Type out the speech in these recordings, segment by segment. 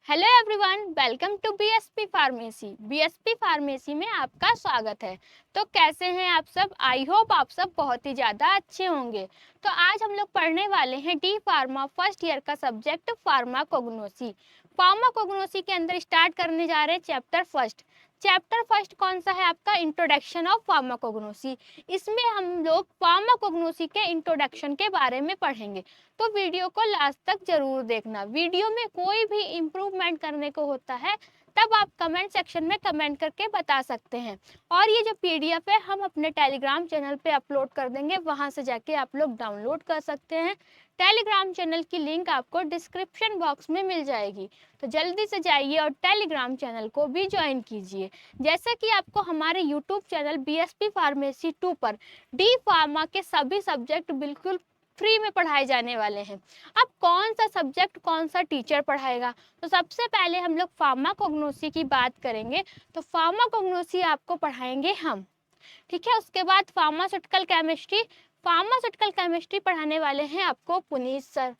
Hello everyone, welcome to BSP pharmacy. BSP pharmacy में आपका स्वागत है। तो कैसे हैं आप सब? आई होप आप सब बहुत ही ज़्यादा अच्छे होंगे। तो आज हम लोग पढ़ने वाले हैं डी फार्मा फर्स्ट ईयर का सब्जेक्ट फार्माकोग्नोसी। फार्माकोग्नोसी के अंदर स्टार्ट करने जा रहे हैं चैप्टर फर्स्ट। चैप्टर फर्स्ट कौन सा है? आपका इंट्रोडक्शन ऑफ फार्माकोग्नोसी। इसमें हम लोग फार्माकोग्नोसी के इंट्रोडक्शन के बारे में पढ़ेंगे। तो वीडियो को लास्ट तक जरूर देखना। वीडियो में कोई भी इम्प्रूवमेंट करने को होता है तब आप कमेंट सेक्शन में कमेंट करके बता सकते हैं। और ये जो पीडीएफ है हम अपने टेलीग्राम चैनल पे अपलोड कर देंगे, वहां से जाके आप लोग डाउनलोड कर सकते हैं। टेलीग्राम चैनल की लिंक आपको डिस्क्रिप्शन बॉक्स में मिल जाएगी, तो जल्दी से जाइए और टेलीग्राम चैनल को भी ज्वाइन कीजिए। जैसे कि आपको हमारे यूट्यूब चैनल बीएसपी फार्मेसी 2 पर डी फार्मा के सभी सब्जेक्ट बिल्कुल फ्री में पढ़ाए जाने वाले हैं। अब कौन सा सब्जेक्ट कौन सा टीचर पढ़ाएगा? तो सबसे पहले हम लोग फार्माकोग्नोसी की बात करेंगे। तो फार्माकोग्नोसी आपको पढ़ाएंगे हम, ठीक है। उसके बाद फार्मास्यूटिकल केमिस्ट्री पढ़ाने वाले हैं आपको पुनीत सर।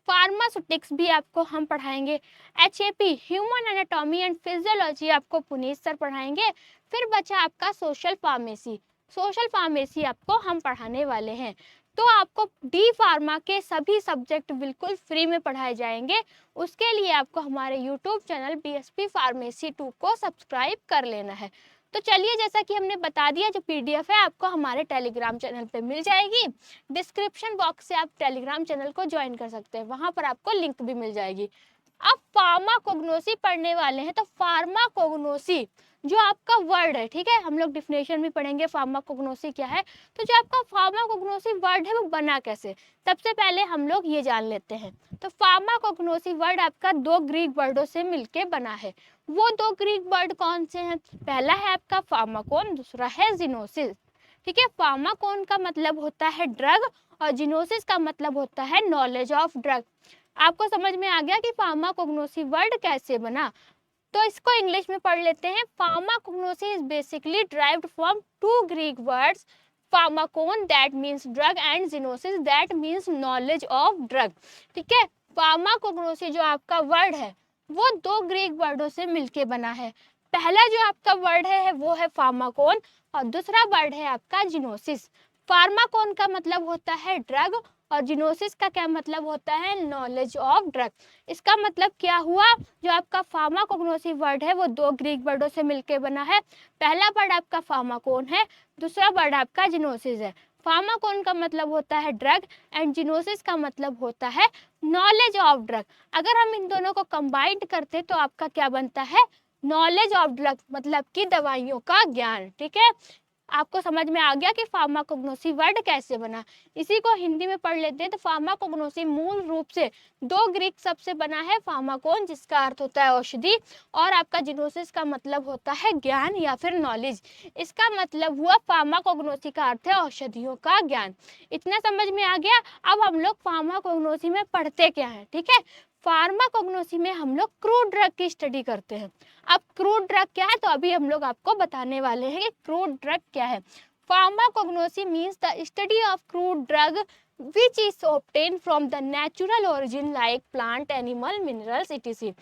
फार्मास्यूटिक्स भी आपको हम पढ़ाएंगे। HAP human anatomy and physiology आपको पुनीत सर पढ़ाएंगे। फिर बचा आपका सोशल फार्मेसी आपको हम पढ़ाने वाले हैं। तो आपको डी फार्मा के सभी सब्जेक्ट बिल्कुल फ्री में पढ़ाए जाएंगे। उसके लिए आपको हमारे यूट्यूब चैनल बीएसपी फार्मेसी 2 को सब्सक्राइब कर लेना है। तो चलिए, जैसा कि हमने बता दिया, जो पीडीएफ है आपको हमारे टेलीग्राम चैनल पे मिल जाएगी। डिस्क्रिप्शन बॉक्स से आप टेलीग्राम चैनल को ज्वाइन कर सकते हैं, वहां पर आपको लिंक भी मिल जाएगी। अब फार्माकोग्नोसी पढ़ने वाले हैं। तो फार्माकोग्नोसी जो आपका वर्ड है, ठीक है, हम लोग डिफिनेशन भी पढ़ेंगे फार्माकोग्नोसी क्या है। तो जो आपका फार्माकोग्नोसी वर्ड है वो बना कैसे, सबसे पहले हम लोग ये जान लेते हैं। तो फार्माकोग्नोसी वर्ड आपका दो ग्रीक वर्डों से मिलके बना है। वो दो ग्रीक वर्ड कौन से हैं? पहला है आपका फार्माकोन, दूसरा है जिनोसिस, ठीक है। फार्माकोन का मतलब होता है ड्रग और जिनोसिस का मतलब होता है नॉलेज ऑफ ड्रग। आपको समझ में आ गया कि फार्माकोग्नोसी वर्ड कैसे बना। तो इसको इंग्लिश में पढ़ लेते हैं। Pharmacognosy is basically derived from two Greek words, pharmakon that means drug and gnosis that means knowledge of drug, ठीक है। फार्माकोग्नोसी जो आपका वर्ड है वो दो ग्रीक वर्डों से मिलके बना है। पहला जो आपका वर्ड है वो है फार्माकोन और दूसरा वर्ड है आपका जिनोसिस। फार्माकोन का मतलब होता है ड्रग और जिनोसिस का क्या मतलब होता है? Knowledge of drug. इसका मतलब क्या हुआ? जो आपका फार्माकोग्नोसी वर्ड है वो दो ग्रीक वर्डों से मिलकर बना है। पहला वर्ड आपका फार्माकोन है, दूसरा वर्ड आपका जिनोसिस है। फार्माकोन का मतलब होता है ड्रग एंड जिनोसिस का मतलब होता है नॉलेज ऑफ ड्रग। अगर हम इन दोनों को कंबाइंड करते तो आपका क्या बनता है? नॉलेज ऑफ ड्रग, मतलब कि दवाइयों का ज्ञान, ठीक है। आपको समझ में आ गया कि फार्माकोग्नोसी वर्ड कैसे बना। इसी को हिंदी में पढ़ लेते हैं। तो फार्माकोग्नोसी मूल रूप से दो ग्रीक शब्द से बना है। फार्माकोन जिसका अर्थ होता है औषधि और आपका जिनोसिस का मतलब होता है ज्ञान या फिर नॉलेज। इसका मतलब हुआ फार्माकोग्नोसी का अर्थ है औषधियों का ज्ञान। इतना समझ में आ गया। अब हम लोग फार्माकोग्नोसी में पढ़ते क्या है, ठीक है। फार्माकोग्नोसी में हम लोग क्रूड ड्रग की स्टडी करते हैं। अब क्रूड ड्रग क्या है, तो अभी हम लोग आपको बताने वाले हैं कि क्रूड ड्रग क्या है। Pharmacognosy means the study of crude drug which is obtained from the natural origin like plant, animal, minerals etc.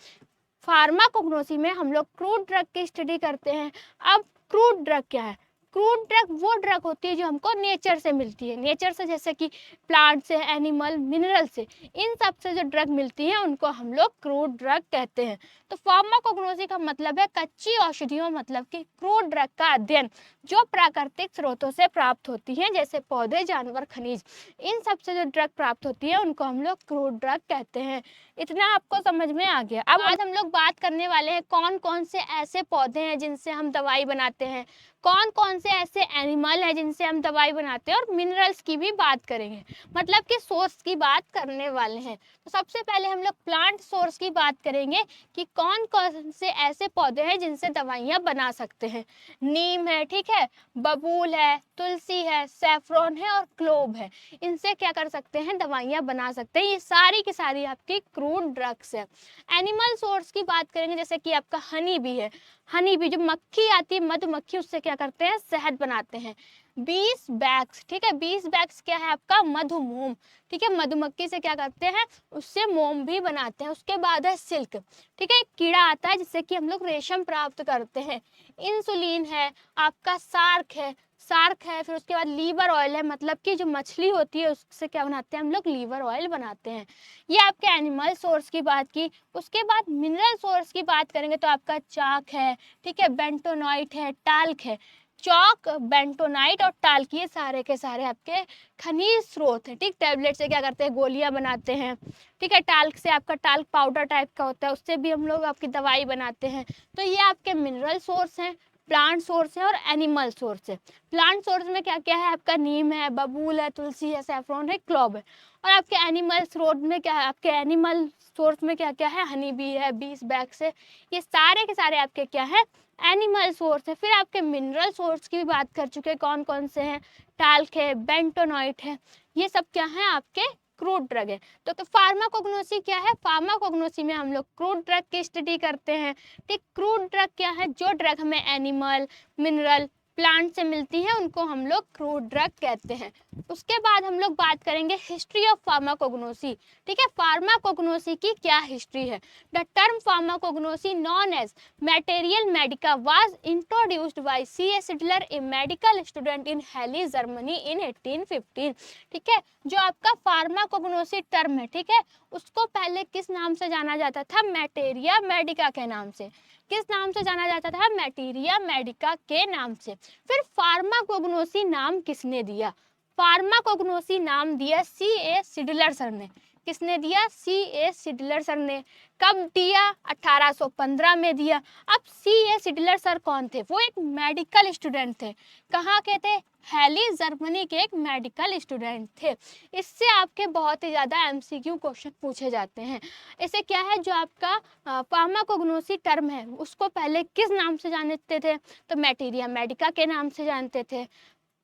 Pharmacognosy में हम लोग क्रूड ड्रग की स्टडी करते हैं। अब क्रूड ड्रग क्या है? क्रूड ड्रग वो ड्रग होती है जो हमको नेचर से मिलती है। नेचर से जैसे कि प्लांट से, एनिमल, मिनरल से, इन सब से जो ड्रग मिलती है उनको हम लोग क्रूड ड्रग कहते हैं। तो फार्माकोग्नोसी का मतलब है कच्ची औषधियों, मतलब कि क्रूड ड्रग का अध्ययन जो प्राकृतिक स्रोतों से प्राप्त होती है, जैसे पौधे, जानवर, खनिज, इन सब से जो ड्रग प्राप्त होती है उनको हम लोग क्रूड ड्रग कहते हैं। इतना आपको समझ में आ गया। अब आज हम लोग बात करने वाले हैं कौन कौन से ऐसे पौधे हैं जिनसे हम दवाई बनाते हैं, कौन कौन से ऐसे एनिमल है जिनसे हम दवाई बनाते हैं, और मिनरल्स की भी बात करेंगे, मतलब कि सोर्स की बात करने वाले हैं। तो सबसे पहले हम लोग प्लांट सोर्स की बात करेंगे कि कौन कौन से ऐसे पौधे हैं जिनसे दवाइयाँ बना सकते हैं। नीम है, ठीक है, बबूल है, तुलसी है, सैफरॉन है और क्लोव है। इनसे क्या कर सकते हैं? दवाइयाँ बना सकते हैं। ये सारी की सारी आपकी क्रूड ड्रग्स है। एनिमल सोर्स की बात करेंगे, जैसे कि आपका हनी बी है। हनी बी जो मक्खी आती है, मधुमक्खी, उससे क्या करते हैं, शहद बनाते हैं। 20 बैग्स, ठीक है, 20 बैग्स क्या है आपका मधुमोम, ठीक है, मधुमक्खी से क्या करते हैं, उससे मोम भी बनाते हैं। उसके बाद है सिल्क, ठीक है, एक कीड़ा आता है जिससे कि हम लोग रेशम प्राप्त करते हैं। इंसुलिन है आपका, सार्क है, फिर उसके बाद लीवर ऑयल है, मतलब कि जो मछली होती है उससे क्या बनाते हैं हम लोग, लीवर ऑयल बनाते हैं। ये आपके एनिमल सोर्स की बात की। उसके बाद मिनरल सोर्स की बात करेंगे तो आपका चाक है, ठीक है, बेंटोनाइट है, टाल्क है। चौक, बेंटोनाइट और टाल्क ये सारे के सारे आपके खनिज स्रोत है, ठीक। टैबलेट से क्या करते हैं, गोलियां बनाते हैं, ठीक है। टाल्क से आपका टाल्क पाउडर टाइप का होता है, उससे भी हम लोग आपकी दवाई बनाते हैं। तो ये आपके मिनरल सोर्स हैं, प्लांट सोर्स है और एनिमल सोर्स है। प्लांट सोर्स में क्या क्या है आपका, नीम है, बबूल है, तुलसी है, सैफरॉन है, क्लोव है। और आपके एनिमल सोर्स में क्या है, आपके एनिमल सोर्स में क्या क्या है, हनी बी है, 20 बैग्स है। ये सारे के सारे आपके क्या है, एनिमल सोर्स है। फिर आपके मिनरल सोर्स की भी बात कर चुके हैं, कौन कौन से हैं, टाल्क है, बेंटोनाइट है, ये सब क्या है आपके क्रूड ड्रग है। तो फार्माकोग्नोसी क्या है, फार्माकोग्नोसी में हम लोग क्रूड ड्रग की स्टडी करते हैं, ठीक। क्रूड ड्रग क्या है, जो ड्रग हमें एनिमल, मिनरल, प्लांट से मिलती है उनको हम लोग क्रूड ड्रग कहते हैं। उसके बाद हम लोग बात करेंगे हिस्ट्री ऑफ फार्माकोग्नोसी, ठीक है, फार्माकोग्नोसी की क्या हिस्ट्री है। The term pharmacognosy known as Material Medica was introduced by C.A. Sidler, a medical student in Halle, Germany in 1815, ठीक है। जो आपका फार्माकोग्नोसी टर्म है, ठीक है, उसको पहले किस नाम से जाना जाता था, मैटेरिया मेडिका के नाम से। किस नाम से जाना जाता था, मैटेरिया मेडिका के नाम से। फिर फार्माकोग्नोसी नाम किसने दिया, फार्माकोग्नोसी नाम दिया C.A. सिडलर सर ने। किसने दिया, C.A. सिडलर सर ने। कब दिया, 1815 में दिया। अब C.A. सिडलर सर कौन थे, वो एक मेडिकल स्टूडेंट थे। कहाँ के थे, हैली, जर्मनी के एक मेडिकल स्टूडेंट थे। इससे आपके बहुत ही ज़्यादा MCQ क्वेश्चन पूछे जाते हैं। इसे क्या है, जो आपका फार्माकोग्नोसी टर्म है उसको पहले किस नाम से जानते थे, तो मैटेरिया मेडिका के नाम से जानते थे।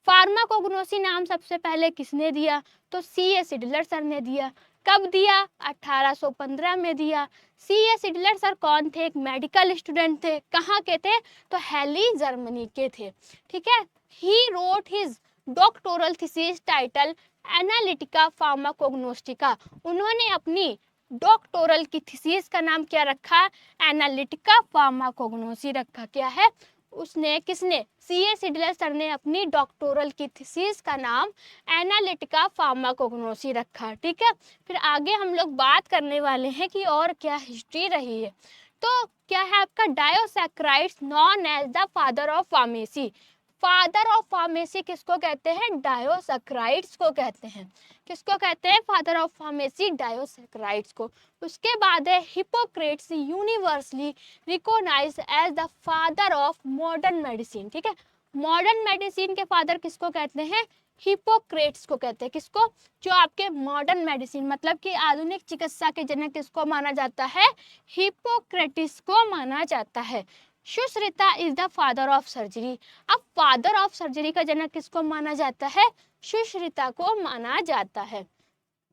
फार्माकोग्नोसी नाम सबसे पहले किसने दिया, तो C.A. सिडलर सर ने दिया। कब दिया, 1815 में दिया। C.A. सिडलर सर कौन थे, एक मेडिकल स्टूडेंट थे। कहाँ के थे, तो हैली, जर्मनी के थे, ठीक है। He wrote his doctoral thesis title analytica pharmacognostica. उन्होंने अपनी डॉक्टोरल की थीसिस का नाम क्या रखा, एनालिटिका फार्माकोग्नोसी रखा। क्या है, उसने, किसने, C.A. सिडलर सर ने अपनी डॉक्टोरल की थीसिस का नाम एनालिटिका फार्माकोग्नोसी रखा, ठीक है। फिर आगे हम लोग बात करने वाले हैं कि और क्या हिस्ट्री रही है। तो क्या है आपका, Dioscorides known as the father of pharmacy. Father of pharmacy किसको कहते हैं, डायोसैक्राइड्स को कहते हैं। किसको कहते हैं, फादर ऑफ फार्मेसी, डायोसैक्राइड्स को। उसके बाद है Hippocrates, universally recognised as the father of modern medicine, ठीक है। मॉडर्न मेडिसिन के फादर किसको कहते हैं, हिपोक्रेट्स को कहते हैं। किसको, जो आपके मॉडर्न मेडिसिन मतलब कि आधुनिक चिकित्सा के जनक किसको माना जाता है, हिपोक्रेटिस को माना जाता है। Sushruta is the father of surgery. अब फादर ऑफ सर्जरी का जनक किसको माना जाता है, सुश्रुता को माना जाता है,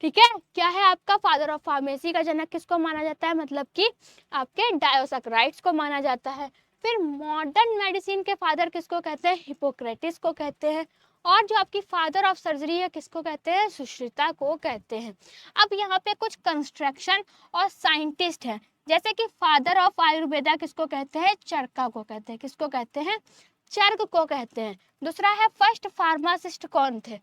ठीक है। क्या है आपका, फादर ऑफ फार्मेसी का जनक किसको माना जाता है, मतलब कि आपके डायोसैक्राइड्स को माना जाता है। फिर मॉडर्न मेडिसिन के फादर किसको कहते हैं, हिपोक्रेटिस को कहते हैं। और जो आपकी फादर ऑफ सर्जरी है किसको कहते हैं, सुश्रुता को कहते हैं। अब यहाँ पे कुछ कंस्ट्रक्शन और साइंटिस्ट हैं, जैसे कि फादर ऑफ आयुर्वेदा किसको कहते हैं, चरका को कहते हैं। किसको कहते हैं, चर्क को कहते हैं। दूसरा है फर्स्ट फार्मासिस्ट कौन थे,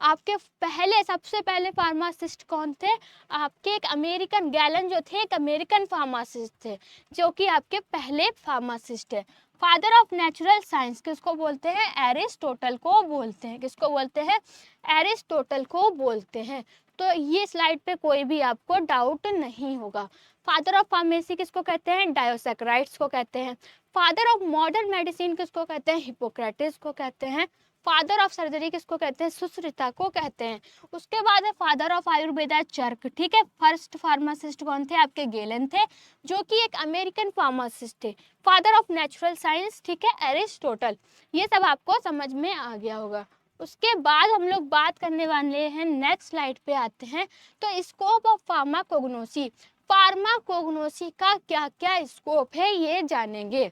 आपके पहले, सबसे पहले फार्मासिस्ट कौन थे, आपके एक अमेरिकन, गैलन जो थे एक अमेरिकन फार्मासिस्ट थे, जो कि आपके पहले फार्मासिस्ट है। फादर ऑफ नेचुरल साइंस किसको बोलते हैं, एरिस्टोटल को बोलते हैं। किसको बोलते हैं, एरिस्टोटल को बोलते हैं। तो ये स्लाइड पे कोई भी आपको डाउट नहीं होगा। फादर ऑफ फार्मेसी किसको कहते हैं, डायोसैक्राइड्स को कहते हैं। फादर ऑफ मॉडर्न मेडिसिन किसको कहते हैं, हिपोक्रेटिस को कहते हैं। फादर ऑफ सर्जरी किसको कहते हैं, सुश्रुता को कहते हैं। उसके बाद है फादर ऑफ आयुर्वेदा, चर्क, ठीक है। फर्स्ट फार्मासिस्ट कौन थे, आपके गेलन थे, जो कि एक अमेरिकन फार्मासिस्ट थे। फादर ऑफ नेचुरल साइंस, ठीक है, एरिस्टोटल। ये सब आपको समझ में आ गया होगा। उसके बाद हम लोग बात करने वाले हैं, नेक्स्ट स्लाइड पे आते हैं, तो स्कोप ऑफ फार्माकोग्नोसी। फार्माकोग्नोसी का क्या क्या स्कोप है ये जानेंगे।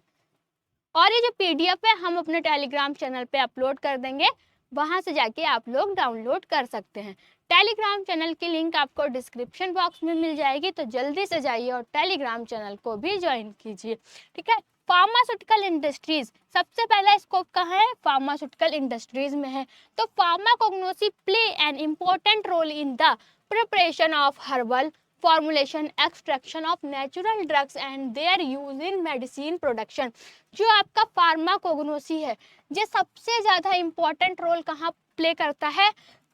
और ये जो PDF है हम अपने टेलीग्राम चैनल पे अपलोड कर देंगे, वहाँ से जाके आप लोग डाउनलोड कर सकते हैं। टेलीग्राम चैनल की लिंक आपको डिस्क्रिप्शन बॉक्स में मिल जाएगी, तो जल्दी से जाइए और टेलीग्राम चैनल को भी ज्वाइन कीजिए, ठीक है। फार्मास्यूटिकल इंडस्ट्रीज, सबसे पहला स्कोप कहाँ है? फार्मास्यूटिकल इंडस्ट्रीज में है। तो pharmacognosy play an important role in the preparation of herbal formulation, extraction of natural drugs and their use in medicine production. जो आपका फार्माकोग्नोसी है, ये सबसे ज़्यादा इम्पोर्टेंट रोल कहाँ प्ले करता है?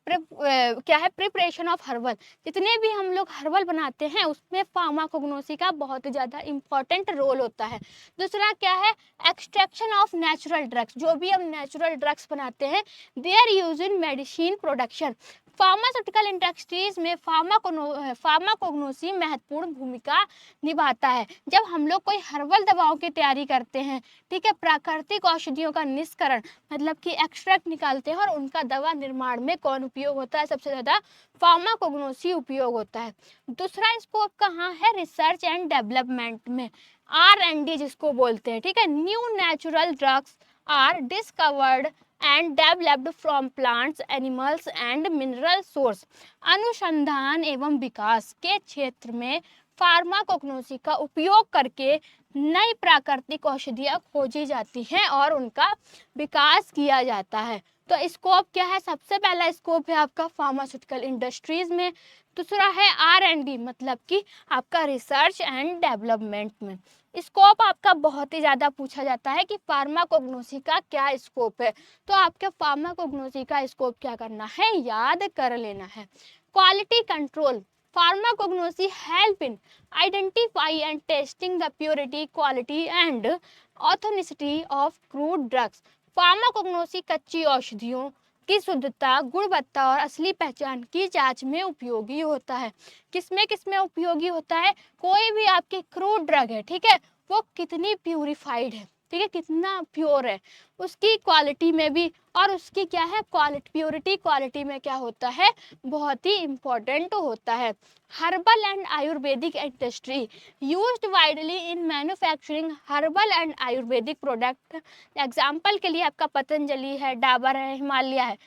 क्या है? Preparation of herbal. जितने भी हम लोग हर्बल बनाते हैं उसमें फार्माकोग्नोसी का बहुत ज़्यादा इम्पोर्टेंट रोल होता है। दूसरा क्या है? Extraction of natural drugs. जो भी हम नेचुरल ड्रग्स बनाते हैं, their use in medicine production. Pharmaceutical industries में फार्माकोग्नोसी महत्वपूर्ण भूमिका निभाता है। जब हम लोग कोई हर्बल दवाओं की तैयारी करते हैं, ठीक है, प्राकृतिक औषधियों का निष्करण मतलब कि एक्सट्रैक्ट निकालते हैं और उनका दवा निर्माण में कौन उपयोग होता है? सबसे ज़्यादा फार्माकोग्नोसी उपयोग होता है। दूसरा स्कोप कहाँ है? रिसर्च एंड डेवलपमेंट में, R&D जिसको बोलते हैं, ठीक है। New natural drugs are discovered and developed from plants, animals and mineral source. अनुसंधान एवं विकास के क्षेत्र में फार्माकोग्नोसी का उपयोग करके नई प्राकृतिक औषधियाँ खोजी जाती हैं और उनका विकास किया जाता है। तो स्कोप क्या है? सबसे पहला स्कोप है आपका फार्मास्यूटिकल इंडस्ट्रीज में। दूसरा है R&D मतलब कि आपका रिसर्च एंड डेवलपमेंट में। स्कोप आपका बहुत ही ज़्यादा पूछा जाता है कि फार्माकोग्नोसी का क्या स्कोप है, तो आपके फार्माकोग्नोसी का स्कोप क्या करना है? याद कर लेना है। Quality control, pharmacognosy help in identify and testing the purity, quality and authenticity of crude drugs. Pharmacognosy कच्ची औषधियों की शुद्धता, गुणवत्ता और असली पहचान की जांच में उपयोगी होता है। किसमें उपयोगी होता है? कोई भी आपकी क्रूड ड्रग है, ठीक है, वो कितनी प्यूरिफाइड है, ठीक है, कितना प्योर है, उसकी क्वालिटी में भी, और उसकी क्या है? प्योरिटी क्वालिटी में क्या होता है? बहुत ही इम्पोर्टेंट होता है। Herbal and Ayurvedic industry used widely in manufacturing herbal and Ayurvedic product. Example के लिए आपका पतंजलि है, डाबर है, हिमालय है।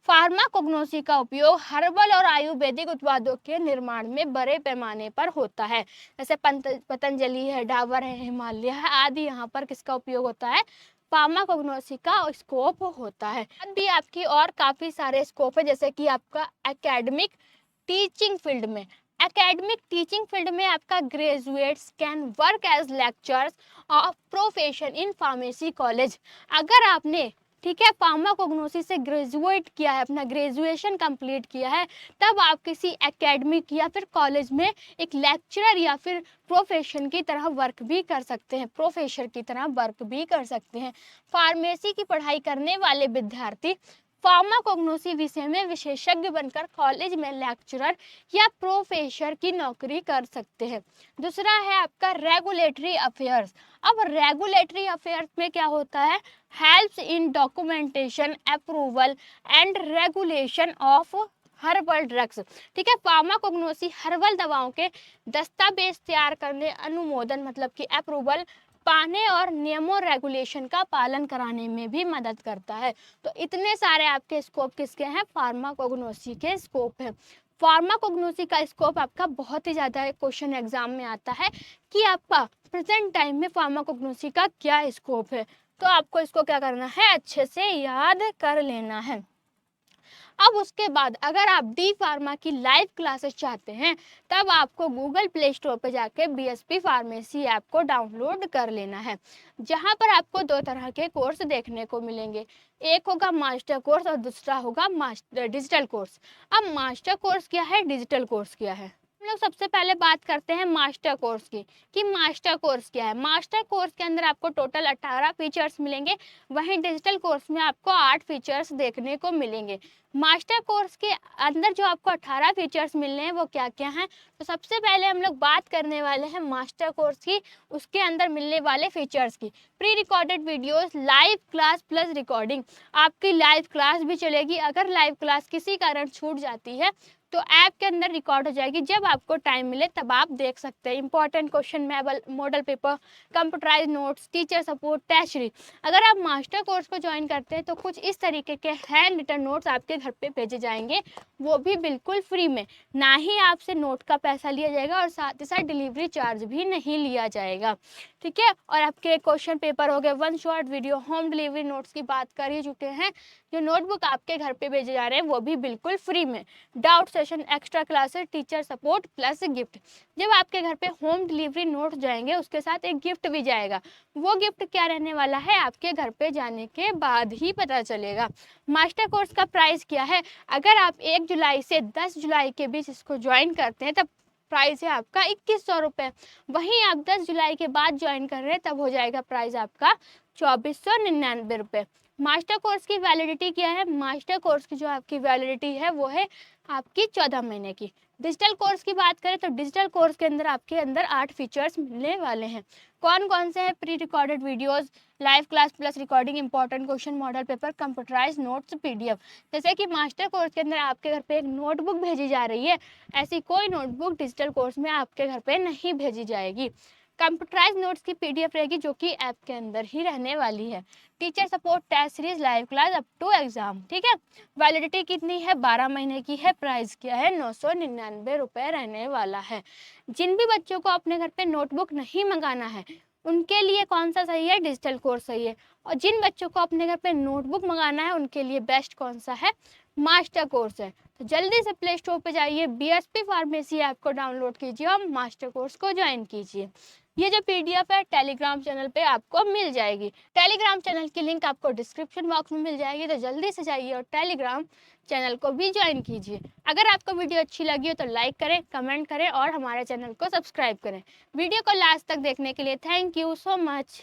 फार्माकोग्नोसी का उपयोग हर्बल और आयुर्वेदिक उत्पादों के निर्माण में बड़े पैमाने पर होता है। जैसे पतंजलि है, डाबर है, हिमालय है आदि, यहाँ पर किसका उपयोग होता है? फार्माकोग्नोसी का स्कोप होता है। भी आपकी और काफ़ी सारे स्कोप है, जैसे कि आपका एकेडमिक टीचिंग फील्ड में। एकेडमिक टीचिंग फील्ड में आपका graduates can work as lecturers of profession in pharmacy college. अगर आपने, ठीक है, फार्माकोग्नोसी से ग्रेजुएट किया है, अपना ग्रेजुएशन कंप्लीट किया है, तब आप किसी एकेडमिक या फिर कॉलेज में एक लेक्चरर या फिर प्रोफेशन की तरह वर्क भी कर सकते हैं, प्रोफेसर की तरह वर्क भी कर सकते हैं। फार्मेसी की पढ़ाई करने वाले विद्यार्थी फार्माकोग्नोसी विषय में विशेषज्ञ बनकर कॉलेज में लेक्चरर या प्रोफेसर की नौकरी कर सकते हैं। दूसरा है आपका रेगुलेटरी अफेयर्स। अब रेगुलेटरी अफेयर्स में क्या होता है? Helps in documentation, approval and regulation of herbal drugs, ठीक है। फार्माकोग्नोसी हर्बल दवाओं के दस्तावेज तैयार करने, अनुमोदन मतलब कि अप्रूवल पाने और नियमों रेगुलेशन का पालन कराने में भी मदद करता है। तो इतने सारे आपके स्कोप किसके हैं? फार्माकोग्नोसी के स्कोप है। फार्माकोग्नोसी का स्कोप आपका बहुत ही ज़्यादा क्वेश्चन एग्जाम में आता है कि आपका प्रेजेंट टाइम में फार्माकोग्नोसी का क्या स्कोप है, तो आपको इसको क्या करना है? अच्छे से याद कर लेना है। अब उसके बाद अगर आप डी फार्मा की लाइव क्लासेस चाहते हैं, तब आपको गूगल प्ले स्टोर पर जाके BSP फार्मेसी ऐप को डाउनलोड कर लेना है, जहां पर आपको दो तरह के कोर्स देखने को मिलेंगे। एक होगा मास्टर कोर्स और दूसरा होगा डिजिटल कोर्स। अब मास्टर कोर्स क्या है, डिजिटल कोर्स क्या है? हम लोग सबसे पहले बात करते हैं मास्टर कोर्स की, कि मास्टर कोर्स क्या है। मास्टर कोर्स के अंदर आपको टोटल 18 फीचर्स मिलेंगे, वहीं डिजिटल कोर्स में आपको 8 फीचर्स देखने को मिलेंगे। मास्टर कोर्स के अंदर जो आपको 18 फीचर्स मिलने हैं वो क्या क्या हैं? तो सबसे पहले हम लोग बात करने वाले हैं मास्टर कोर्स की, उसके अंदर मिलने वाले फीचर्स की। Pre recorded videos, live class plus recording. आपकी लाइव क्लास भी चलेगी, अगर लाइव क्लास किसी कारण छूट जाती है तो ऐप के अंदर रिकॉर्ड हो जाएगी। जब आपको टाइम मिले तब आप देख सकते हैं। Important question, model paper, computerise notes, teacher support, test series. अगर आप मास्टर कोर्स को ज्वाइन करते हैं तो कुछ इस तरीके के हैंड रिटन नोट्स आपके घर पे भेजे जाएंगे, वो भी बिल्कुल फ्री में। ना ही आपसे नोट का पैसा लिया जाएगा और साथ ही साथ डिलीवरी चार्ज भी नहीं लिया जाएगा, ठीक है। और आपके क्वेश्चन पेपर हो गए, one shot video, home delivery notes की बात कर ही चुके हैं। जो नोटबुक आपके घर पे भेजे जा रहे हैं वो भी बिल्कुल फ्री में। Doubt session, extra classes, teacher support plus gift. जब आपके घर पे होम डिलीवरी नोट जाएंगे उसके साथ एक गिफ्ट भी जाएगा। वो गिफ्ट क्या रहने वाला है आपके घर पे जाने के बाद ही पता चलेगा। मास्टर कोर्स का प्राइस क्या है, अगर आप 1 जुलाई से 10 जुलाई के बीच इसको ज्वाइन करते हैं तब प्राइस है आपका 2100 रुपये। वहीं आप 10 जुलाई के बाद ज्वाइन कर रहे हैं तब हो जाएगा प्राइस आपका 2499 रुपये। मास्टर कोर्स की वैलिडिटी क्या है, मास्टर कोर्स की जो आपकी वैलिडिटी है वो है आपकी 14 महीने की। डिजिटल कोर्स की बात करें तो डिजिटल कोर्स के अंदर आपके अंदर 8 फीचर्स मिलने वाले हैं। कौन कौन से हैं, pre recorded videos, live class plus recording, important question, model paper, computerise notes, PDF. जैसे कि मास्टर कोर्स के अंदर आपके घर पे एक नोटबुक भेजी जा रही है, ऐसी कोई नोटबुक डिजिटल कोर्स में आपके घर पे नहीं भेजी जाएगी। कंप्यूटराइज नोट्स की पीडीएफ रहेगी जो कि ऐप के अंदर ही रहने वाली है। Teacher support, test series, live class up to exam, ठीक है। वैलिडिटी कितनी है, 12 महीने की है। प्राइस क्या है, 999 रुपये रहने वाला है। जिन भी बच्चों को अपने घर पे नोटबुक नहीं मंगाना है उनके लिए कौन सा सही है, डिजिटल कोर्स सही है। और जिन बच्चों को अपने घर पे नोटबुक मंगाना है उनके लिए बेस्ट कौन सा है, मास्टर कोर्स है। तो जल्दी से प्ले स्टोर पे जाइए, बीएसपी फार्मेसी ऐप को डाउनलोड कीजिए और मास्टर कोर्स को ज्वाइन कीजिए। ये जो पीडीएफ है टेलीग्राम चैनल पे आपको मिल जाएगी। टेलीग्राम चैनल की लिंक आपको डिस्क्रिप्शन बॉक्स में मिल जाएगी, तो जल्दी से जाइए और टेलीग्राम चैनल को भी ज्वाइन कीजिए। अगर आपको वीडियो अच्छी लगी हो तो लाइक करें, कमेंट करें और हमारे चैनल को सब्सक्राइब करें। वीडियो को लास्ट तक देखने के लिए थैंक यू सो मच।